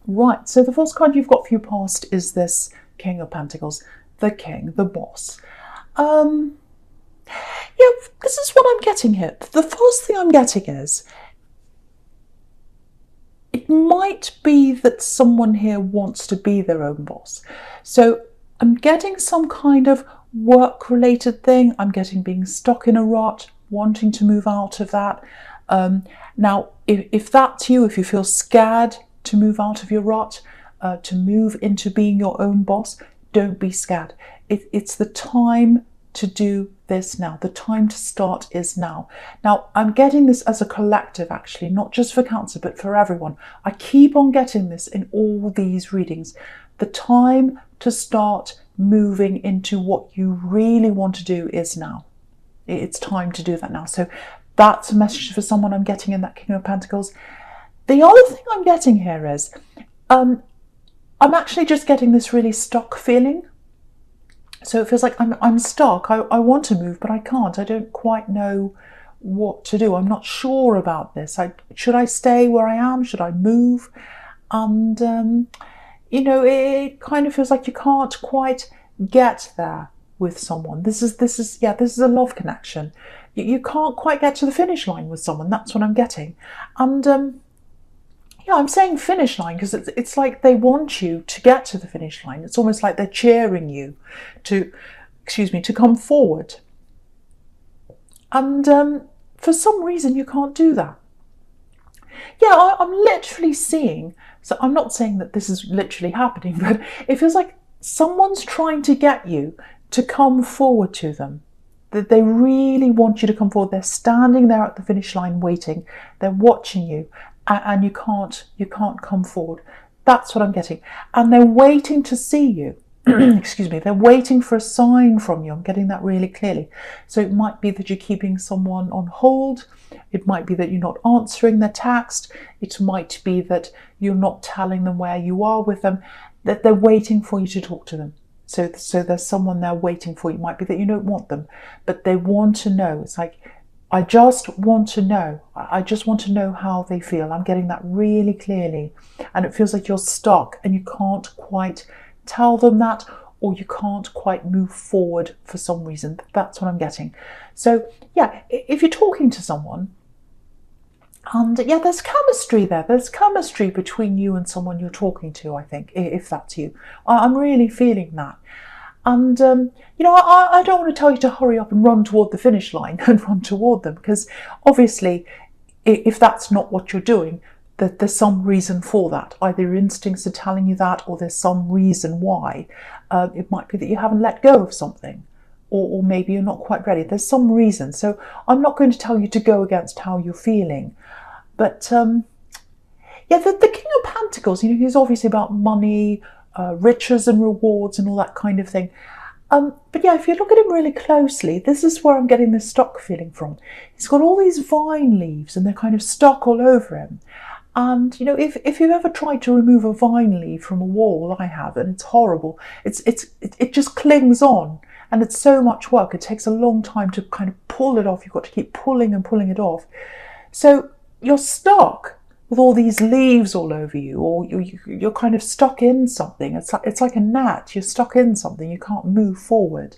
Right, so the first card you've got for your past is this King of Pentacles, the King, the boss. Yeah, this is what I'm getting here. The first thing I'm getting is, it might be that someone here wants to be their own boss. So I'm getting some kind of work-related thing. I'm getting being stuck in a rut, wanting to move out of that. Now, if that's you, if you feel scared to move out of your rut, to move into being your own boss, don't be scared. It's the time to do this now. The time to start is now. Now, I'm getting this as a collective, actually, not just for Cancer, but for everyone. I keep on getting this in all these readings. The time to start moving into what you really want to do is now. It's time to do that now. So that's a message for someone I'm getting in that King of Pentacles. The other thing I'm getting here is, I'm actually just getting this really stuck feeling. So it feels like I'm stuck. I want to move, but I can't. I don't quite know what to do. I'm not sure about this. Should I stay where I am? Should I move? And, it kind of feels like you can't quite get there with someone. This is a love connection. You can't quite get to the finish line with someone. That's what I'm getting. And, I'm saying finish line because it's like they want you to get to the finish line. It's almost like they're cheering you to come forward. And for some reason, you can't do that. Yeah, I'm literally seeing, so I'm not saying that this is literally happening, but it feels like someone's trying to get you to come forward to them. That they really want you to come forward. They're standing there at the finish line waiting. They're watching you. And you can't come forward. That's what I'm getting. And they're waiting to see you. Excuse me. They're waiting for a sign from you. I'm getting that really clearly. So it might be that you're keeping someone on hold. It might be that you're not answering their text. It might be that you're not telling them where you are with them. That they're waiting for you to talk to them. So there's someone there waiting for you. It might be that you don't want them, but they want to know. It's like, I just want to know. I just want to know how they feel. I'm getting that really clearly. And it feels like you're stuck and you can't quite tell them that, or you can't quite move forward for some reason. That's what I'm getting. So yeah, if you're talking to someone, and yeah, there's chemistry there. There's chemistry between you and someone you're talking to, I think, if that's you. I'm really feeling that. And, I don't want to tell you to hurry up and run toward the finish line and run toward them, because obviously if that's not what you're doing, that there's some reason for that. Either your instincts are telling you that, or there's some reason why. It might be that you haven't let go of something, or maybe you're not quite ready. There's some reason. So I'm not going to tell you to go against how you're feeling. But, the King of Pentacles, he's obviously about money, riches and rewards and all that kind of thing. But yeah, if you look at him really closely, this is where I'm getting this stuck feeling from. He's got all these vine leaves and they're kind of stuck all over him. And, if you've ever tried to remove a vine leaf from a wall, I have, and it's horrible. It just clings on, and it's so much work. It takes a long time to kind of pull it off. You've got to keep pulling and pulling it off. So you're stuck with all these leaves all over you, or you're kind of stuck in something. It's like a gnat. You're stuck in something. You can't move forward.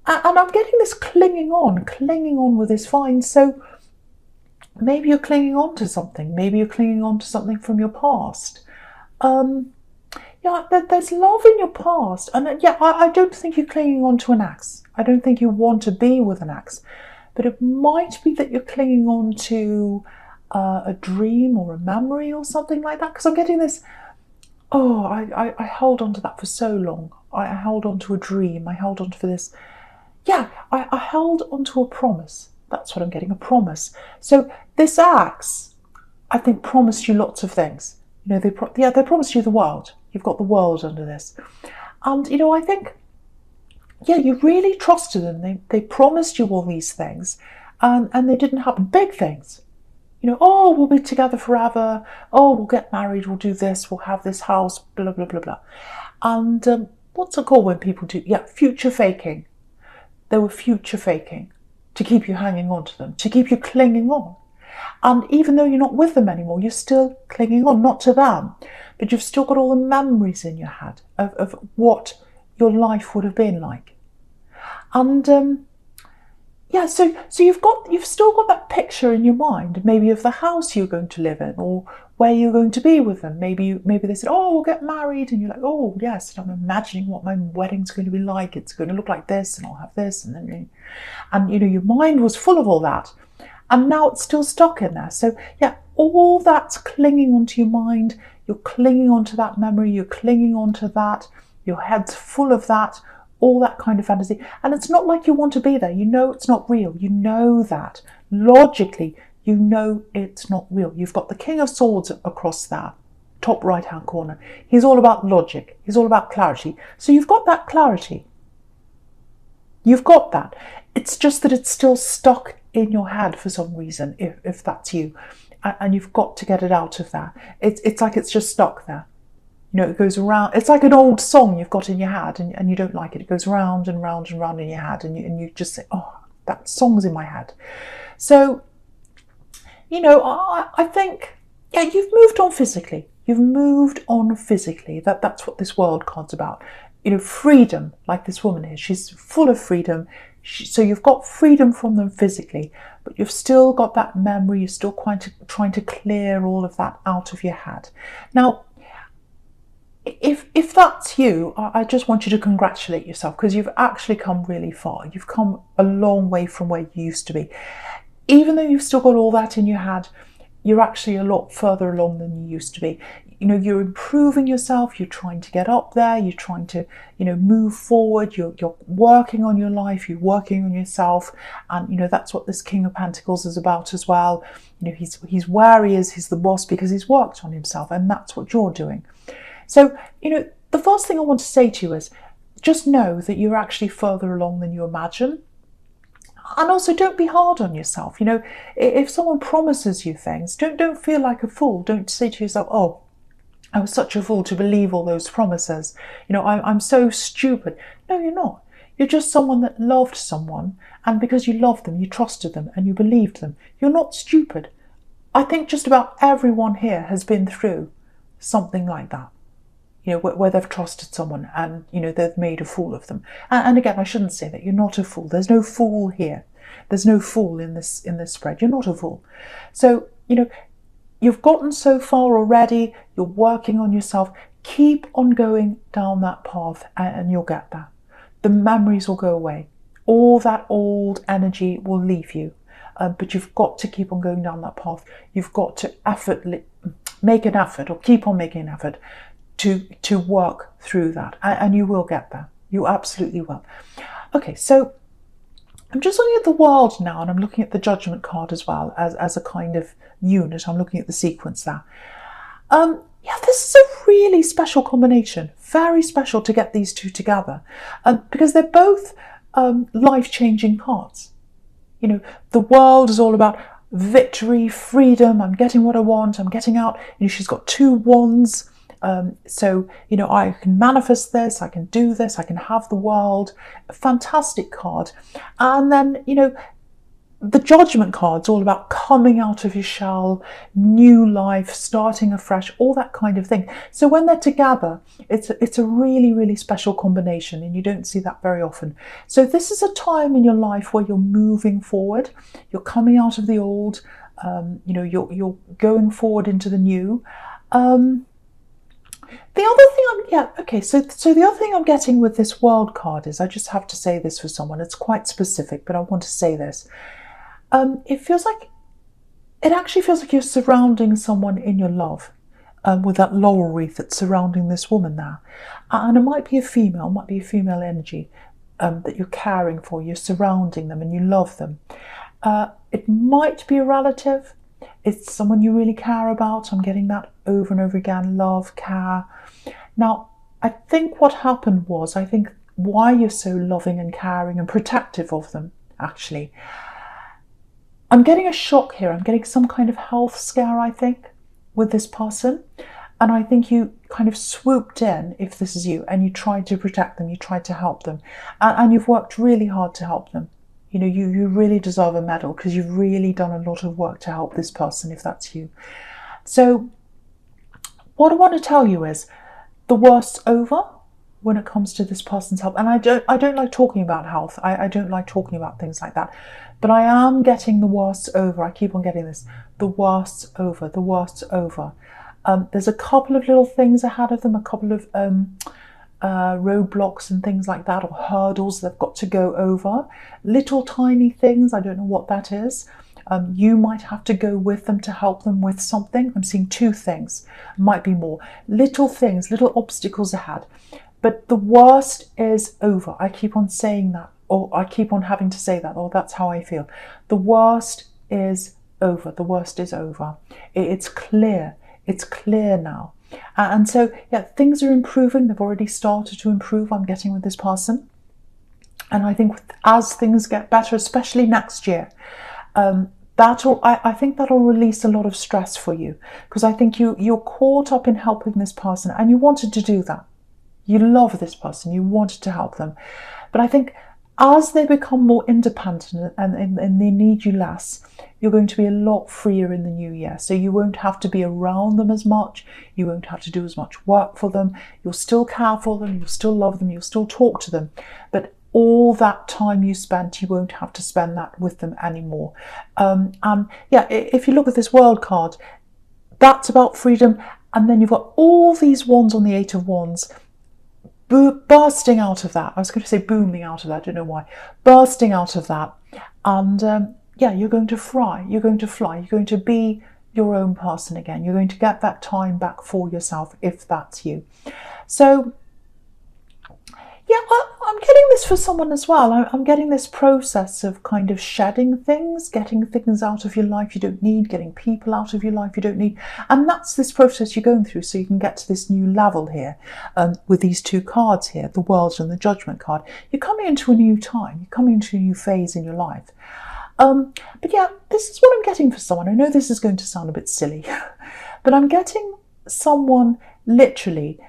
And I'm getting this clinging on with this vine. So maybe you're clinging on to something. Maybe you're clinging on to something from your past. There's love in your past. And I don't think you're clinging on to an ex. I don't think you want to be with an ex. But it might be that you're clinging on to a dream or a memory or something like that. Because I'm getting this, I held on to that for so long. I held on to a dream. I held on to this. Yeah, I held on to a promise. That's what I'm getting, a promise. So this ex, I think, promised you lots of things. They promised you the world. You've got the world under this. And, I think, you really trusted them. They promised you all these things, and they didn't happen. Big things. We'll be together forever. We'll get married. We'll do this. We'll have this house, blah, blah, blah, blah. And what's it called when people do? Yeah, future faking. They were future faking to keep you hanging on to them, to keep you clinging on. And even though you're not with them anymore, you're still clinging on, not to them, but you've still got all the memories in your head of what your life would have been like. And yeah, so you've still got that picture in your mind, maybe of the house you're going to live in, or where you're going to be with them. Maybe they said, "Oh, we'll get married," and you're like, "Oh, yes." And I'm imagining what my wedding's going to be like. It's going to look like this, and I'll have this, and then, and your mind was full of all that, and now it's still stuck in there. So yeah, all that's clinging onto your mind. You're clinging onto that memory. You're clinging onto that. Your head's full of that. All that kind of fantasy. And it's not like you want to be there. You know it's not real. You know that. Logically, you know it's not real. You've got the King of Swords across there, top right-hand corner. He's all about logic. He's all about clarity. So you've got that clarity. You've got that. It's just that it's still stuck in your head for some reason, if that's you. And you've got to get it out of there. It's like it's just stuck there. It goes around. It's like an old song you've got in your head and you don't like it. It goes round and round and round in your head and you just say, "Oh, that song's in my head." So, I think, yeah, you've moved on physically. You've moved on physically. That's what this world card's about. Freedom, like this woman is. She's full of freedom. So you've got freedom from them physically, but you've still got that memory. You're still trying to clear all of that out of your head. Now, if that's you, I just want you to congratulate yourself, because you've actually come really far. You've come a long way from where you used to be. Even though you've still got all that in your head, you're actually a lot further along than you used to be. You're improving yourself. You're trying to get up there. You're trying to, move forward. You're working on your life. You're working on yourself. And, that's what this King of Pentacles is about as well. He's where he is. He's the boss because he's worked on himself. And that's what you're doing. So, the first thing I want to say to you is just know that you're actually further along than you imagine. And also, don't be hard on yourself. If someone promises you things, don't feel like a fool. Don't say to yourself, "Oh, I was such a fool to believe all those promises. I'm so stupid." No, you're not. You're just someone that loved someone. And because you loved them, you trusted them and you believed them. You're not stupid. I think just about everyone here has been through something like that. Where they've trusted someone and, they've made a fool of them. And again, I shouldn't say that. You're not a fool. There's no fool here. There's no fool in this spread. You're not a fool. So, you've gotten so far already. You're working on yourself. Keep on going down that path and you'll get there. The memories will go away. All that old energy will leave you. But you've got to keep on going down that path. You've got to make an effort, or keep on making an effort to work through that, and you will get there. You absolutely will. Okay, so I'm just looking at the world now, and I'm looking at the Judgment card as well as a kind of unit. I'm looking at the sequence there. Yeah, this is a really special combination. Very special to get these two together, because they're both life-changing cards. The world is all about victory, freedom. I'm getting what I want. I'm getting out. She's got two wands. So, I can manifest this, I can do this, I can have the world. A fantastic card. And then, the Judgment card's all about coming out of your shell, new life, starting afresh, all that kind of thing. So when they're together, it's a really, really special combination, and you don't see that very often. So this is a time in your life where you're moving forward, you're coming out of the old, you're going forward into the new. The other thing so the other thing I'm getting with this World card is, I just have to say this for someone, it's quite specific, but I want to say this. It actually feels like you're surrounding someone in your love, with that laurel wreath that's surrounding this woman now. And it might be a female energy that you're caring for, you're surrounding them and you love them. It might be a relative. It's someone you really care about. I'm getting that over and over again, love, care. Now, I think what happened was, I think why you're so loving and caring and protective of them, actually, I'm getting a shock here. I'm getting some kind of health scare, I think, with this person. And I think you kind of swooped in, if this is you, and you tried to protect them, you tried to help them. And you've worked really hard to help them. You know, you really deserve a medal because you've really done a lot of work to help this person, if that's you. So what I want to tell you is the worst's over when it comes to this person's health. And I don't like talking about health. I don't like talking about things like that. But I am getting the worst over. I keep on getting this. The worst's over. The worst's over. There's a couple of little things ahead of them, a couple of roadblocks and things like that, or hurdles they've got to go over. Little tiny things. I don't know what that is. You might have to go with them to help them with something. I'm seeing two things. Might be more. Little things, little obstacles ahead. But the worst is over. I keep on saying that, or I keep on having to say that, or that's how I feel. The worst is over. The worst is over. It's clear. It's clear now. And so, yeah, things are improving. They've already started to improve, I'm getting with this person. And I think as things get better, especially next year, I think that'll release a lot of stress for you, because I think you're caught up in helping this person, and you wanted to do that. You love this person, you wanted to help them. But I think as they become more independent and they need you less, you're going to be a lot freer in the new year. So you won't have to be around them as much. You won't have to do as much work for them. You'll still care for them. You'll still love them. You'll still talk to them. But all that time you spent, you won't have to spend that with them anymore. And yeah, if you look at this World card, that's about freedom. And then you've got all these wands on the Eight of Wands, bursting out of that. I was going to say booming out of that, I don't know why. Bursting out of that. And yeah, you're going to fly. You're going to fly. You're going to be your own person again. You're going to get that time back for yourself, if that's you. So yeah, I'm getting this for someone as well. I'm getting this process of kind of shedding things, getting things out of your life you don't need, getting people out of your life you don't need. And that's this process you're going through, so you can get to this new level here with these two cards here, the World and the Judgment card. You're coming into a new time. You're coming into a new phase in your life. But yeah, this is what I'm getting for someone. I know this is going to sound a bit silly, but I'm getting someone literally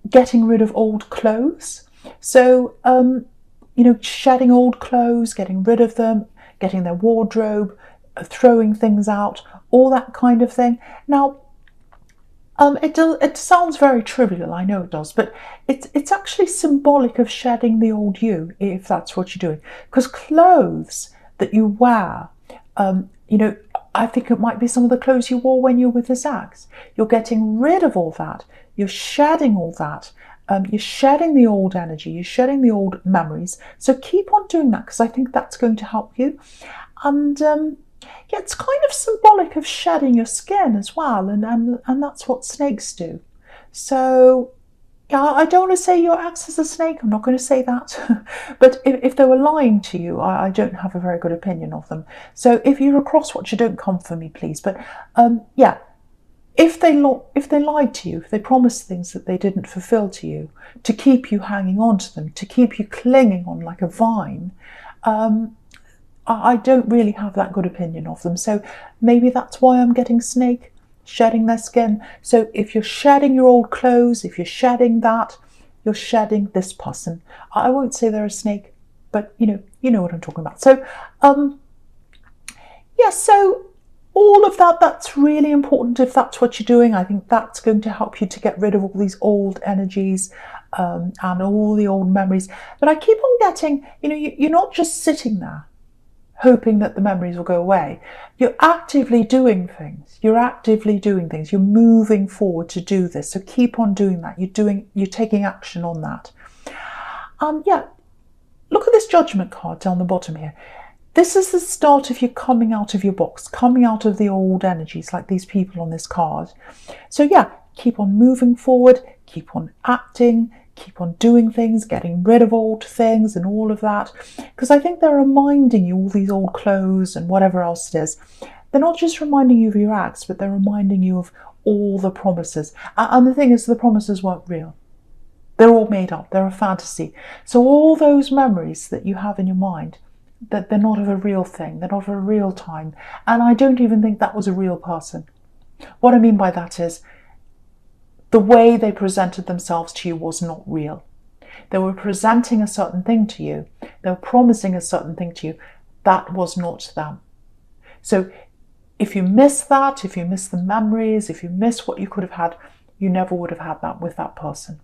getting rid of old clothes. So, you know, shedding old clothes, getting rid of them, getting their wardrobe, throwing things out, all that kind of thing. Now, it sounds very trivial, I know it does, but it's actually symbolic of shedding the old you, if that's what you're doing. Because clothes that you wear, you know, I think it might be some of the clothes you wore when you were with this ex. You're getting rid of all that. You're shedding all that. You're shedding the old energy, you're shedding the old memories. So keep on doing that, because I think that's going to help you. And yeah, it's kind of symbolic of shedding your skin as well, and that's what snakes do. So yeah, I don't want to say your ex is a snake, I'm not going to say that. But if they were lying to you, I don't have a very good opinion of them. So if you're a crosswatcher, you don't come for me, please. But yeah, if they lied to you, if they promised things that they didn't fulfill to you, to keep you hanging on to them, to keep you clinging on like a vine, I don't really have that good opinion of them. So maybe that's why I'm getting snake, shedding their skin. So if you're shedding your old clothes, if you're shedding that, you're shedding this person. I won't say they're a snake, but you know what I'm talking about. So yeah, so all of that, that's really important if that's what you're doing. I think that's going to help you to get rid of all these old energies and all the old memories. But I keep on getting, you're not just sitting there hoping that the memories will go away. You're actively doing things. You're actively doing things. You're moving forward to do this. So keep on doing that. You're taking action on that. Yeah, look at this Judgment card down the bottom here. This is the start of you coming out of your box, coming out of the old energies like these people on this card. So yeah, keep on moving forward, keep on acting, keep on doing things, getting rid of old things and all of that. Because I think they're reminding you all these old clothes and whatever else it is. They're not just reminding you of your acts, but they're reminding you of all the promises. And the thing is, the promises weren't real. They're all made up. They're a fantasy. So all those memories that you have in your mind, that they're not of a real thing, they're not of a real time. And I don't even think that was a real person. What I mean by that is, the way they presented themselves to you was not real. They were presenting a certain thing to you, they were promising a certain thing to you, that was not them. So if you miss that, if you miss the memories, if you miss what you could have had, you never would have had that with that person,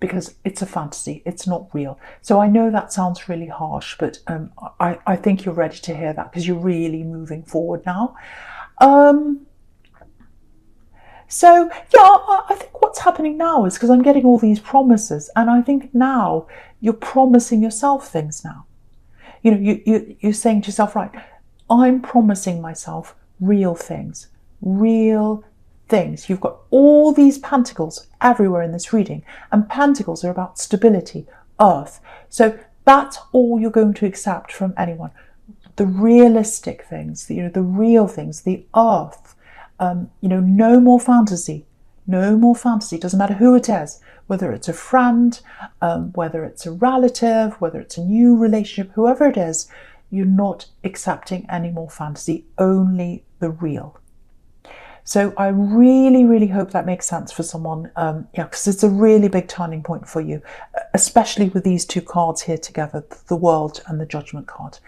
because it's a fantasy, it's not real. So I know that sounds really harsh, but I think you're ready to hear that, because you're really moving forward now. So yeah, I think what's happening now is because I'm getting all these promises, and I think now you're promising yourself things now. You know, you're saying to yourself, right, I'm promising myself real things, real things. You've got all these pentacles everywhere in this reading, and pentacles are about stability, earth. So that's all you're going to accept from anyone. The realistic things, the real things, the earth. No more fantasy. No more fantasy. Doesn't matter who it is, whether it's a friend, whether it's a relative, whether it's a new relationship, whoever it is, you're not accepting any more fantasy, only the real. So I really, really hope that makes sense for someone, because it's a really big turning point for you, especially with these two cards here together, the World and the Judgment card.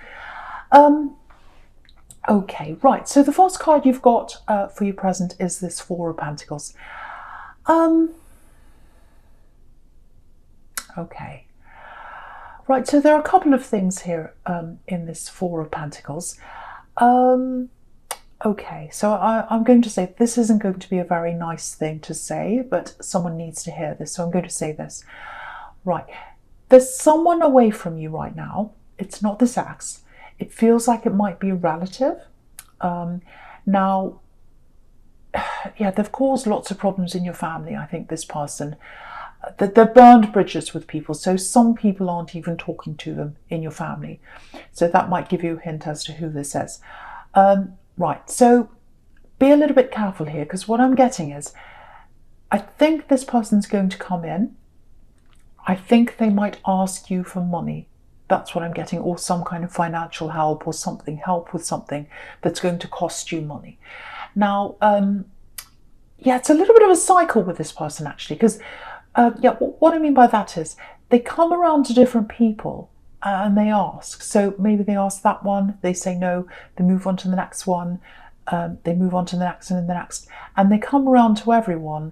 Okay, right, so the first card you've got for your present is this Four of Pentacles. Okay, right, so there are a couple of things here in this Four of Pentacles. Okay, so I'm going to say this isn't going to be a very nice thing to say, but someone needs to hear this, so I'm going to say this. Right, there's someone away from you right now. It's not this ex. It feels like it might be a relative. Now, yeah, they've caused lots of problems in your family, I think, this person. They've burned bridges with people, so some people aren't even talking to them in your family. So that might give you a hint as to who this is. Right, so be a little bit careful here, because what I'm getting is, I think this person's going to come in. I think they might ask you for money. That's what I'm getting, or some kind of financial help or something, help with something that's going to cost you money. Now, yeah, it's a little bit of a cycle with this person, actually, because, yeah, what I mean by that is they come around to different people and they ask. So maybe they ask that one, they say no, they move on to the next one, they move on to the next and the next, and they come around to everyone,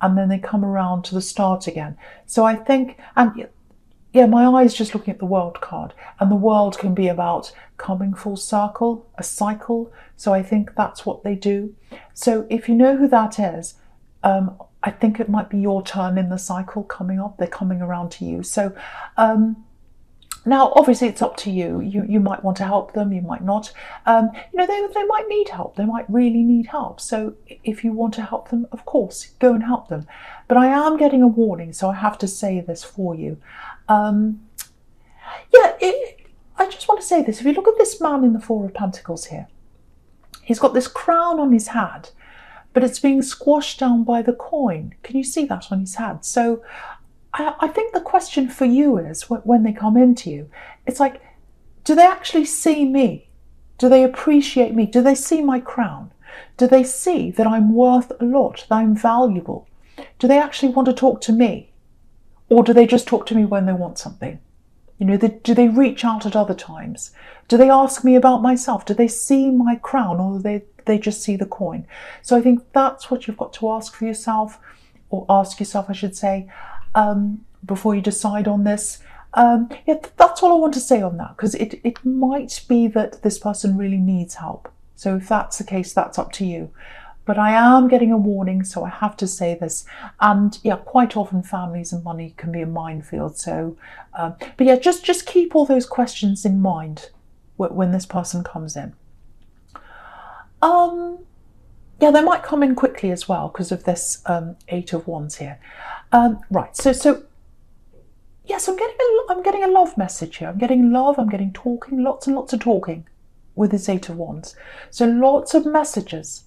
and then they come around to the start again. So I think, and yeah, my eye is just looking at the World card, and the World can be about coming full circle, a cycle. So I think that's what they do. So if you know who that is, I think it might be your turn in the cycle coming up. They're coming around to you. So now, obviously, it's up to you. You might want to help them, you might not. They might need help. They might really need help. So if you want to help them, of course, go and help them. But I am getting a warning, so I have to say this for you. I just want to say this. If you look at this man in the Four of Pentacles here, he's got this crown on his head, but it's being squashed down by the coin. Can you see that on his head? So I think the question for you is, when they come into you, it's like, do they actually see me? Do they appreciate me? Do they see my crown? Do they see that I'm worth a lot, that I'm valuable? Do they actually want to talk to me? Or do they just talk to me when they want something? Do they reach out at other times? Do they ask me about myself? Do they see my crown, or do they just see the coin? So I think that's what you've got to ask for yourself, or ask yourself, I should say, before you decide on this. Yeah, that's all I want to say on that, because it might be that this person really needs help. So if that's the case, that's up to you. But I am getting a warning, so I have to say this. And yeah, quite often families and money can be a minefield. So, but yeah, just keep all those questions in mind when this person comes in. Yeah, they might come in quickly as well because of this Eight of Wands here. Right, so yes, I'm getting a love message here. I'm getting love. I'm getting talking, lots and lots of talking with this Eight of Wands. So lots of messages.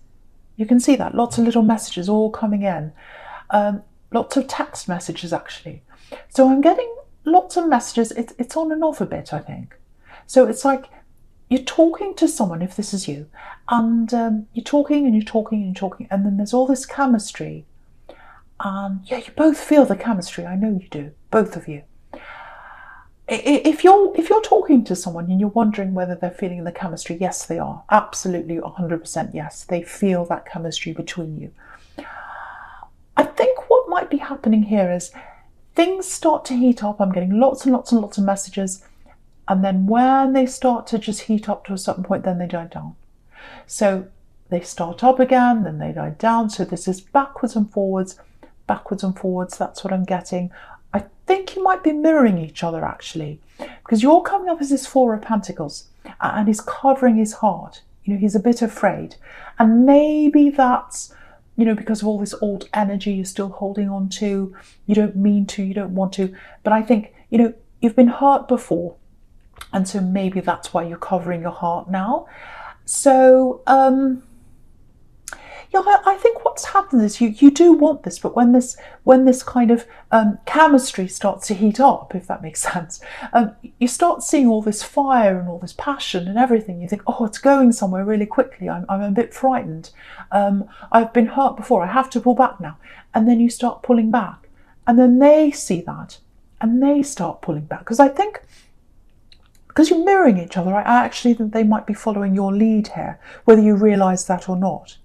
You can see that, lots of little messages all coming in. Lots of text messages, actually. So I'm getting lots of messages. It's on and off a bit, I think. So it's like you're talking to someone, if this is you, and you're talking and you're talking and you're talking, and then there's all this chemistry. Yeah, you both feel the chemistry. I know you do, both of you. If you're talking to someone and you're wondering whether they're feeling the chemistry, yes, they are. Absolutely, 100% yes. They feel that chemistry between you. I think what might be happening here is things start to heat up. I'm getting lots and lots and lots of messages. And then when they start to just heat up to a certain point, then they die down. So they start up again, then they die down. So this is backwards and forwards, backwards and forwards. That's what I'm getting. I think you might be mirroring each other actually, because you're coming up as this Four of Pentacles and he's covering his heart. You know, he's a bit afraid. And maybe that's, you know, because of all this old energy you're still holding on to. You don't mean to, you don't want to. But I think, you know, you've been hurt before. And so maybe that's why you're covering your heart now. So, yeah, I think what's happened is you do want this, but when this kind of chemistry starts to heat up, if that makes sense, you start seeing all this fire and all this passion and everything. You think, oh, it's going somewhere really quickly. I'm a bit frightened. I've been hurt before. I have to pull back now. And then you start pulling back. And then they see that and they start pulling back. Because I think, because you're mirroring each other, I actually think they might be following your lead here, whether you realise that or not.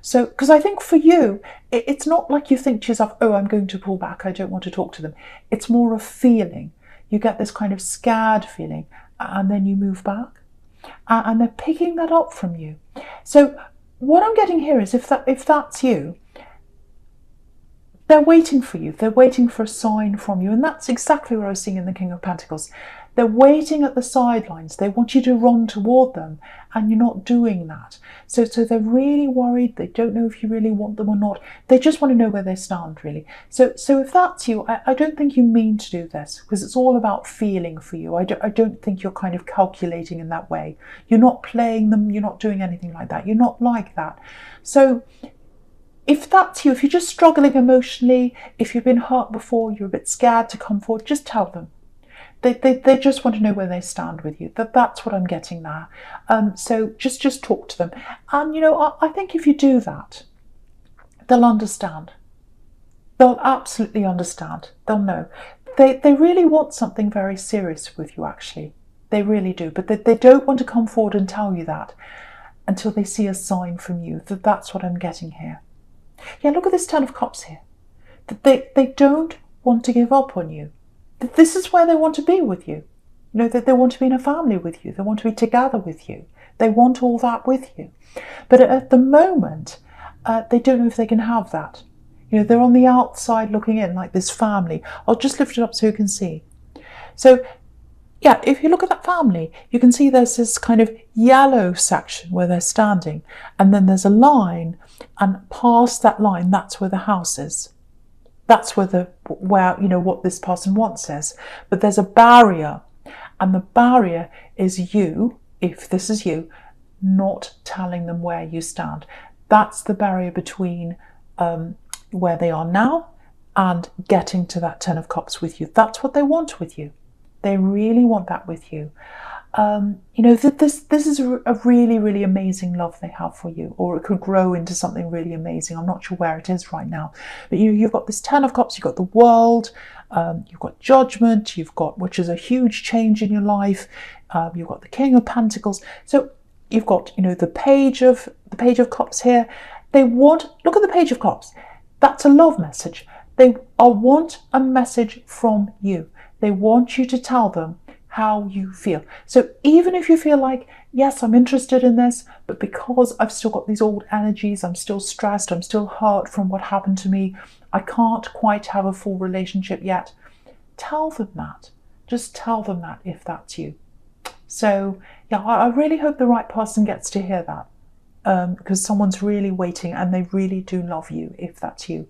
So, because I think for you, it's not like you think to yourself, oh, I'm going to pull back, I don't want to talk to them. It's more a feeling. You get this kind of scared feeling and then you move back. And they're picking that up from you. So what I'm getting here is if that's you, they're waiting for you. They're waiting for a sign from you. And that's exactly what I was seeing in the King of Pentacles. They're waiting at the sidelines. They want you to run toward them, and you're not doing that. So they're really worried. They don't know if you really want them or not. They just want to know where they stand, really. So if that's you, I don't think you mean to do this, because it's all about feeling for you. I don't think you're kind of calculating in that way. You're not playing them. You're not doing anything like that. You're not like that. So if that's you, if you're just struggling emotionally, if you've been hurt before, you're a bit scared to come forward, just tell them. They just want to know where they stand with you. That's what I'm getting there. So just talk to them. And, you know, I think if you do that, they'll understand. They'll absolutely understand. They'll know. They really want something very serious with you, actually. They really do. But they don't want to come forward and tell you that until they see a sign from you. That's what I'm getting here. Yeah, look at this Ten of Cups here. They don't want to give up on you. This is where they want to be with you. You know, that they want to be in a family with you. They want to be together with you. They want all that with you. But at the moment, they don't know if they can have that. You know, they're on the outside looking in like this family. I'll just lift it up so you can see. So, yeah, if you look at that family, you can see there's this kind of yellow section where they're standing. And then there's a line, and past that line, that's where the house is. That's where you know, what this person wants is. But there's a barrier, and the barrier is you, if this is you, not telling them where you stand. That's the barrier between where they are now and getting to that Ten of Cups with you. That's what they want with you. They really want that with you. You know, this is a really, really amazing love they have for you, or it could grow into something really amazing. I'm not sure where it is right now, but you've got this Ten of Cups, you've got the World, you've got Judgment, you've got, which is a huge change in your life. You've got the King of Pentacles. So you've got, you know, the Page of Cups here. They want, look at the Page of Cups. That's a love message. They want a message from you. They want you to tell them how you feel. So even if you feel like, yes, I'm interested in this, but because I've still got these old energies, I'm still stressed, I'm still hurt from what happened to me, I can't quite have a full relationship yet, tell them that. Just tell them that if that's you. So yeah, I really hope the right person gets to hear that, because someone's really waiting and they really do love you if that's you.